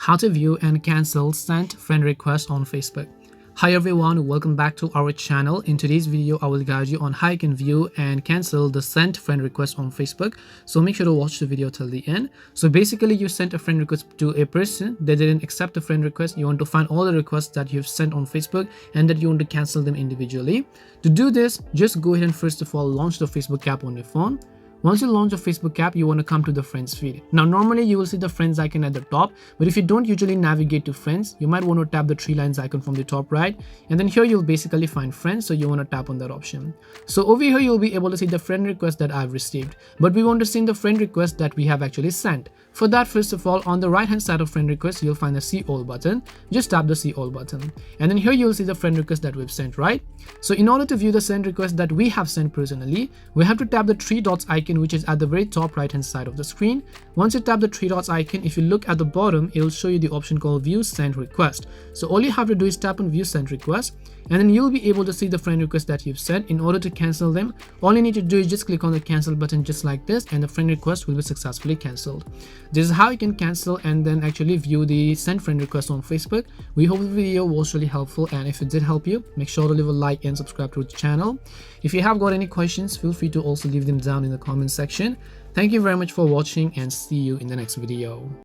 how to view and cancel sent friend requests on Facebook. Hi everyone, welcome back to our channel. In today's video, I will guide you on how you can view and cancel the sent friend request on Facebook. So make sure to watch the video till the end. So basically, you sent a friend request to a person, they didn't accept the friend request. You want to find all the requests that you've sent on Facebook and that you want to cancel them individually. To do this, just go ahead and first of all launch the Facebook app on your phone. Once you launch the Facebook app, you want to come to the friends feed. Now, normally you will see the friends icon at the top, but if you don't usually navigate to friends, you might want to tap the three lines icon from the top right, and then here you'll basically find friends, so you want to tap on that option. So over here, you'll be able to see the friend request that I've received, but we want to see the friend request that we have actually sent. For that, first of all, on the right hand side of friend request, you'll find the see all button. Just tap the see all button, and then here you'll see the friend request that we've sent, right? So in order to view the send request that we have sent personally, we have to tap the three dots icon, which is at the very top right hand side of the screen. Once you tap the three dots icon, if you look at the bottom, it will show you the option called view sent request. So all you have to do is tap on view sent request, and then you'll be able to see the friend request that you've sent. In order to cancel them, all you need to do is just click on the cancel button just like this, and the friend request will be successfully cancelled. This is how you can cancel and then actually view the send friend request on Facebook. We hope the video was really helpful, and if it did help you, make sure to leave a like and subscribe to the channel. If you have got any questions, feel free to also leave them down in the comment section. Thank you very much for watching, and see you in the next video.